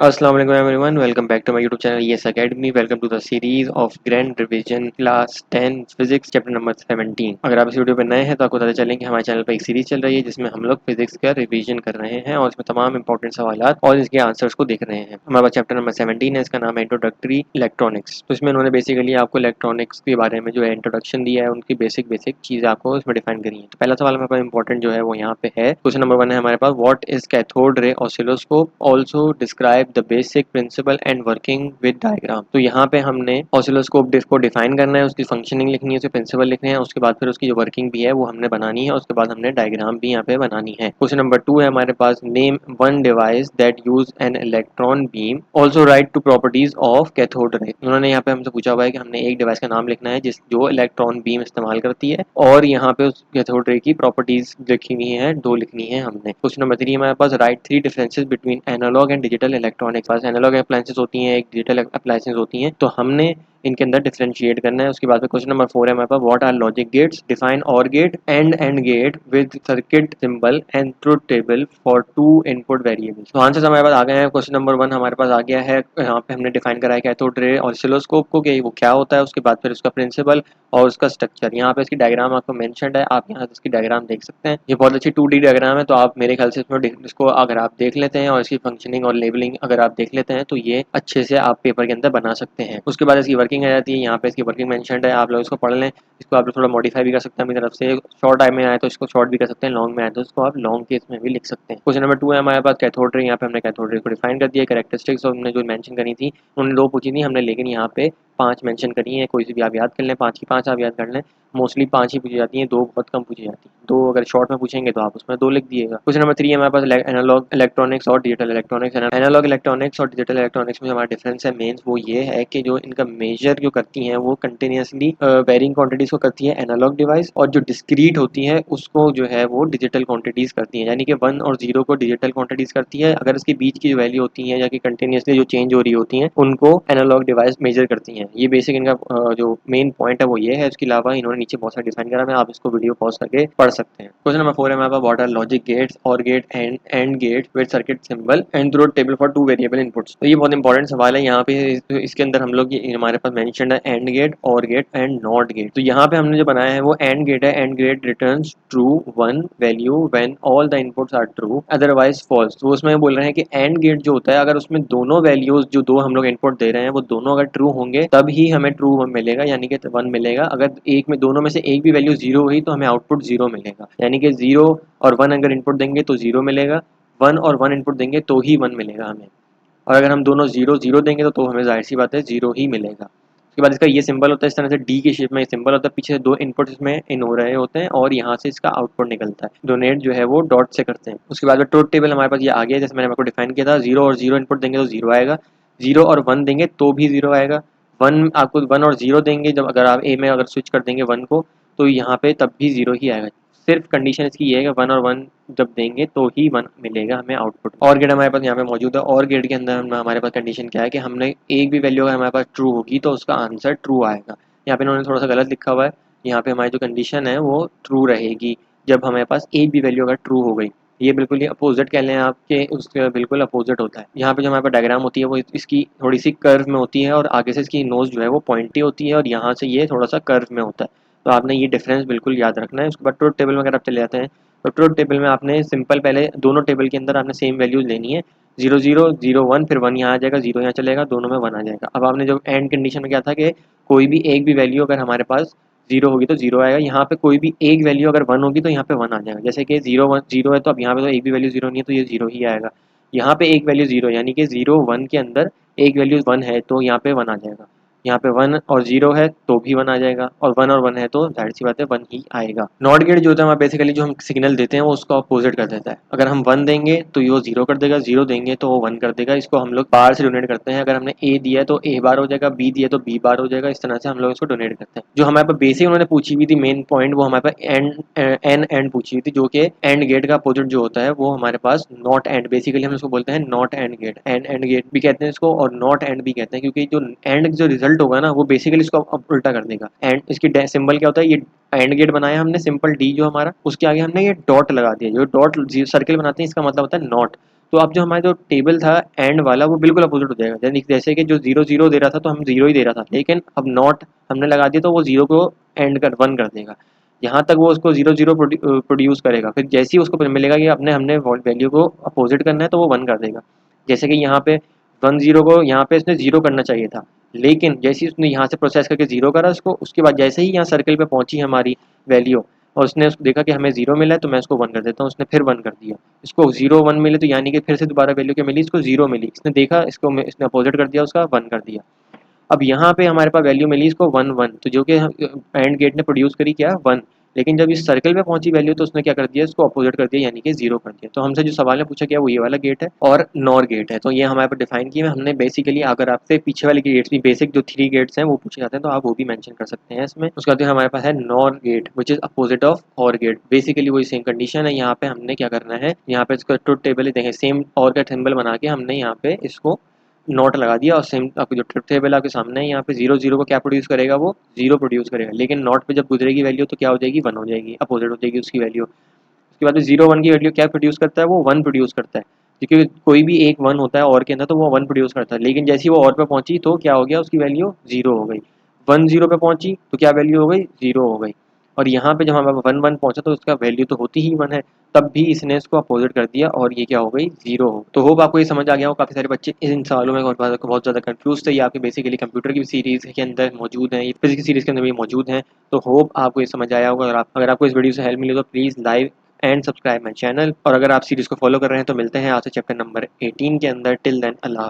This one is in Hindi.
Assalamu alaikum everyone. Welcome back to my YouTube channel ES Academy. Welcome to the series of Grand Revision Class 10 Physics Chapter number 17. अगर आप इस वीडियो पर नए हैं तो आपको पता चलें कि हमारे चैनल पर एक सीरीज चल रही है जिसमें हम लोग फिजिक्स का रिवीजन कर रहे हैं और इसमें तमाम इंपॉर्टेंट सवालात और इसके आंसर्स को देख रहे हैं। हमारे पास चैप्टर नंबर 17 है, इसका नाम है इंट्रोडक्टरी इलेक्ट्रॉनिक्स। तो इसमें उन्होंने बेसिकली आपको इलेक्ट्रॉनिक्स के बारे में जो है इंट्रोडक्शन दिया है, उनकी बेसिक चीज़ आपको इसमें डिफाइन करी है। तो पहला सवाल हमारे पास इंपॉर्टेंट जो है वो यहाँ पे है। क्वेश्चन नंबर 1 है हमारे पास, what is cathode ray oscilloscope, also describe the basic principle and working with diagram. तो यहाँ पे हमने ऑसिलोस्कोप को डिफाइन करना है, उसकी फंक्शनिंग लिखनी है, उसके प्रिंसिपल लिखने हैं, उसके बाद फिर उसकी जो वर्किंग भी है वो हमने बनानी है, उसके बाद हमने डायग्राम भी यहाँ पे बनानी है। क्वेश्चन नंबर 2 है हमारे पास, name one device that use an electron beam, also write two properties of cathode ray. उन्होंने यहाँ पे हमसे पूछा हुआ है कि हमने एक डिवाइस का नाम लिखना है जिस जो इलेक्ट्रॉन बीम इस्तेमाल करती है और यहाँ पे उस कैथोड रे की प्रॉपर्टीज लिखी हुई है, दो लिखनी है हमने। क्वेश्चन नंबर 3 हमारे पास, write three differences between analog and digital electronics. पास एनालॉग अप्लायंसेस होती हैं, एक डिजिटल अप्लायंसेस होती हैं, तो हमने इनके अंदर डिफरेंशिएट करना है। उसके बाद में क्वेश्चन नंबर 4 है हमारे पास, what are logic gates, define OR gate and gate with circuit symbol and truth table for two input variables. तो आंसर हमारे पास आ गए हैं। क्वेश्चन नंबर 1 हमारे पास आ गया है, यहाँ पे हमने डिफाइन करा है कैथोड रे और ऑसिलोस्कोप को कि वो क्या होता है, उसके बाद फिर उसका प्रिंसिपल और उसका स्ट्रक्चर। यहाँ पे इसकी डायग्राम आपको मेंशन्ड है, आप यहाँ से इसकी डायग्राम देख सकते हैं। ये बहुत अच्छी 2D डायग्राम है, तो आप मेरे ख्याल से इसको अगर आप देख लेते हैं और इसकी फंक्शनिंग और लेबलिंग अगर आप देख लेते हैं तो ये अच्छे से आप पेपर के अंदर बना सकते हैं। उसके बाद इसकी वर्किंग आ जाती है, यहाँ पे इसकी वर्किंग मेंशन्ड है, आप लोग इसको पढ़ लें। इसको आप लोग थोड़ा मॉडिफाई भी कर सकते हैं अपनी तरफ से, शॉर्ट टाइम में आए तो इसको शॉर्ट भी कर सकते हैं, लॉन्ग में आए तो इसको आप लॉन्ग केस में भी लिख सकते हैं। क्वेश्चन नंबर 2 है हमारे पास, कैथोड रे। यहाँ पे हमने कैथोड रे को डिफाइन कर दिया, कैरेक्टरिस्टिक्स और हमने जो मेंशन करी थी उन्होंने 2 पूछी थी हमने, लेकिन यहाँ पे 5 मेंशन करी है। कोई सी भी आप याद कर लें, 5 की 5 आप याद कर लें। मोस्टली 5 ही पूछी जाती हैं, 2 बहुत कम पूछी जाती हैं। 2 अगर शॉर्ट में पूछेंगे तो आप उसमें 2 लिख दिएगा। क्वेश्चन नंबर 3 है हमारे पास, एनालॉग इलेक्ट्रॉनिक्स और डिजिटल इलेक्ट्रॉनिक्स। एनालॉग इलेक्ट्रॉनिक्स और डिजिटल इलेक्ट्रॉनिक्स में हमारा डिफरेंस है मेन्स वो ये है कि जो इनका मेजर जो करती हैं वो कंटिन्यूसली वेरिंग क्वांटिटीज को करती है एनालॉग डिवाइस, और जो डिस्क्रीट होती है उसको जो है वो डिजिटल क्वांटिटीज करती है। यानी कि 1 और 0 को डिजिटल क्वांटिटीज करती है, अगर इसके बीच की जो वैल्यू होती है या कि कंटिन्यूसली जो चेंज हो रही होती हैं उनको एनालॉग डिवाइस मेजर करती हैं। ये बेसिक इनका जो मेन पॉइंट है वो ये है। इसके अलावा इन्होंने नीचे बहुत सारा डिफाइन करा है, आप इसको वीडियो पॉज करके पढ़ सकते हैं। क्वेश्चन नंबर 4 है हमारे पास, what are logic gates or gate and gate with circuit symbol and truth table for two variable inputs. तो ये बहुत इंपॉर्टेंट सवाल है। यहाँ पे इसके अंदर हम लोग हमारे पास मेंशन्ड है and gate, or gate and not gate. तो यहाँ पे हमने जो बनाया है वो एंड गेट है। And gate returns true one value when all the inputs are true otherwise false. तो उसमें बोल रहे हैं कि एंड गेट जो होता है, अगर उसमें दोनों वैल्यूज जो दो हम लोग इनपुट दे रहे हैं वो दोनों अगर ट्रू होंगे तब ही हमें ट्रू मिलेगा, यानी कि 1 मिलेगा। अगर एक में दोनों में से एक भी वैल्यू 0 हुई तो हमें आउटपुट 0 मिलेगा। यानी कि 0 और 1 अगर इनपुट देंगे तो 0 मिलेगा, 1 और 1 इनपुट देंगे तो ही 1 मिलेगा हमें, और अगर हम दोनों 0 0 देंगे तो हमें जाहिर सी बात है 0 ही मिलेगा। उसके बाद इसका ये सिंबल होता है, इस तरह से डी के शेप में सिंबल होता है, पीछे 2 इनपुट इसमें इन हो रहे होते हैं और यहाँ से इसका आउटपुट निकलता है। डोनेट जो है वो डॉट से करते हैं। उसके बाद में ट्रुथ टेबल हमारे पास ये आ गया, जैसे मैंने आपको डिफाइन किया था। 0 और 0 इनपुट देंगे तो 0 आएगा, 0 और 1 देंगे तो भी 0 आएगा, 1 आपको 1 और 0 देंगे, जब अगर आप ए में अगर स्विच कर देंगे 1 को तो यहाँ पे तब भी 0 ही आएगा। सिर्फ कंडीशन इसकी ये है कि 1 और 1 जब देंगे तो ही 1 मिलेगा हमें आउटपुट। और गेट हमारे पास यहाँ पे मौजूद है, और गेट के अंदर हमारे पास कंडीशन क्या है कि हमने एक भी वैल्यू अगर हमारे पास ट्रू होगी तो उसका आंसर ट्रू आएगा। यहाँ पे इन्होंने थोड़ा सा गलत लिखा हुआ है, यहाँ पे हमारी जो कंडीशन है वो ट्रू रहेगी जब हमारे पास एक भी वैल्यू अगर ट्रू हो गई। ये बिल्कुल ही अपोजिट कह लें आपके, उसके बिल्कुल अपोजिट होता है। यहाँ पे जो हमारे पास डायग्राम होती है वो इसकी थोड़ी सी कर्व में होती है, और आगे से इसकी नोज जो है वो पॉइंटी होती है और यहाँ से ये थोड़ा सा कर्व में होता है। तो आपने ये डिफरेंस बिल्कुल याद रखना है। उसके बाद ट्रुथ टेबल में अगर आप चले जाते हैं तो ट्रुथ टेबल में आपने सिंपल पहले दोनों टेबल के अंदर आपने सेम वैल्यूज लेनी है। 0 0 0 1, फिर 1 यहाँ आ जाएगा, 0 यहाँ चलेगा, दोनों में 1 आ जाएगा। अब आपने जो एंड कंडीशन में क्या था कि कोई भी एक भी वैल्यू अगर हमारे पास 0 होगी तो 0 आएगा, यहाँ पे कोई भी एक वैल्यू अगर 1 होगी तो यहाँ पे 1 आ जाएगा। जैसे कि 0 1 0 है तो अब यहाँ पे तो एक भी वैल्यू 0 नहीं है तो ये 0 ही आएगा। यहाँ पे एक वैल्यू 0 यानी कि 0 1 के अंदर एक वैल्यू 1 है तो यहाँ पे 1 आ जाएगा। यहाँ पे 1 और 0 है तो भी 1 आ जाएगा, और 1 और 1 है तो जाहिर सी बात है 1 ही आएगा। नॉट गेट जो होता है हमारा बेसिकली जो हम सिग्नल देते हैं वो उसका अपोजिट कर देता है। अगर हम 1 देंगे तो ये 0 कर देगा, 0 देंगे तो वो 1 कर देगा। इसको हम लोग बार से डोनेट करते हैं। अगर हमने ए दिया है तो ए बार हो जाएगा, बी दिया तो बी बार हो जाएगा। इस तरह से हम लोग इसको डोनेट करते हैं। जो हमारे पास बेसिक उन्होंने पूछी हुई थी मेन पॉइंट, वो हमारे पास एंड पूछी हुई थी, जो कि एंड गेट का अपोजिट जो होता है वो हमारे पास नॉट एंड, बेसिकली हम इसको बोलते हैं not and gate. And gate भी कहते हैं इसको और नॉट एंड भी कहते हैं, क्योंकि जो एंड जो रिजल्ट होगा ना वो बेसिकली इसको अब उल्टा कर देगा। एंड इसकी सिंबल क्या होता है, ये एंड गेट बनाया हमने सिंपल डी जो हमारा, उसके आगे हमने ये डॉट लगा दिया। जो डॉट सर्किल बनाते हैं इसका मतलब होता है नॉट। तो अब जो हमारा जो टेबल था एंड वाला वो बिल्कुल अपोजिट हो जाएगा। जैसे कि जो 0 0 दे रहा था तो हम 0 ही दे रहा था, लेकिन अब नॉट हमने लगा दिया तो वो 0 को एंड कर 1 कर देगा। यहाँ तक वो उसको 0 0 प्रोड्यूस करेगा, फिर जैसे ही उसको मिलेगा कि अपने हमने वैल्यू को अपोजिट करना है तो वो 1 कर देगा। जैसे कि यहाँ पे 1 0 को यहाँ पे इसने 0 करना चाहिए था, लेकिन जैसे ही उसने यहाँ से प्रोसेस करके 0 करा उसको, उसके बाद जैसे ही यहाँ सर्कल पे पहुंची हमारी वैल्यू और उसने उसको देखा कि हमें 0 मिला है तो मैं इसको 1 कर देता हूँ, उसने फिर 1 कर दिया। इसको 0 1 मिले तो यानी कि फिर से दोबारा वैल्यू क्या मिली, इसको 0 मिली, इसने देखा इसको इसने अपोजिट कर दिया, उसका 1 कर दिया। अब यहाँ पे हमारे पास वैल्यू मिली इसको 1 1, तो जो कि एंड गेट ने प्रोड्यूस करी क्या 1, लेकिन जब इस सर्कल पे पहुंची वैल्यू तो उसने क्या कर दिया, इसको अपोजिट कर दिया यानी कि 0 कर दिया। तो हमसे जो सवाल ने पूछा गया वो ये वाला गेट है और नॉर गेट है, तो ये हमारे पास डिफाइन किया हमने बेसिकली। अगर आपसे पीछे वाले गेट्स भी बेसिक जो 3 गेट्स हैं वो पूछे जाते हैं तो आप वो भी मेंशन कर सकते हैं इसमें। उसके बाद हमारे पास है nor gate which is opposite of or gate, basically वही सेम कंडीशन है। यहाँ पे हमने क्या करना है, यहाँ पे इसका ट्रुथ टेबल देखें, सेम और का सिंबल बना के हमने यहाँ पे इसको नॉट लगा दिया और सेम आपको जो ट्रुथ टेबल आपके सामने है यहाँ पे 0 0 को क्या प्रोड्यूस करेगा, वो 0 प्रोड्यूस करेगा, लेकिन नॉट पे जब गुजरेगी वैल्यू तो क्या हो जाएगी 1 हो जाएगी, अपोजिट हो जाएगी उसकी वैल्यू। उसके बाद 0 1 की वैल्यू क्या प्रोड्यूस करता है, वो 1 प्रोड्यूस करता है, क्योंकि कोई भी एक 1 होता है और के अंदर तो वो 1 प्रोड्यूस करता है, लेकिन जैसे ही वो और पे पहुंची तो क्या हो गया, उसकी वैल्यू 0 हो गई। 1 0 पे पहुंची तो क्या वैल्यू हो गई, 0 हो गई। और यहाँ पे जब हमारा 1 1 पहुंचा तो उसका वैल्यू तो होती ही 1 है, तब भी इसने इसको अपोजिट कर दिया और ये क्या हो गई 0 हो। तो होप आपको ये समझ आ गया हो। काफ़ी सारे बच्चे इन सवालों में बहुत ज़्यादा कंफ्यूज थे, ये आपके बेसिकली कंप्यूटर की सीरीज़ के अंदर मौजूद हैं, ये फिजिक्स की सीरीज़ के अंदर भी मौजूद हैं। तो होप आपको ये समझ आया होगा। अगर आपको इस वीडियो से हेल्प मिली तो please like and subscribe my channel, और अगर आप सीरीज़ को फॉलो कर रहे हैं तो मिलते हैं आपसे चैप्टर नंबर 18 के अंदर। टिल देन अल्लाह।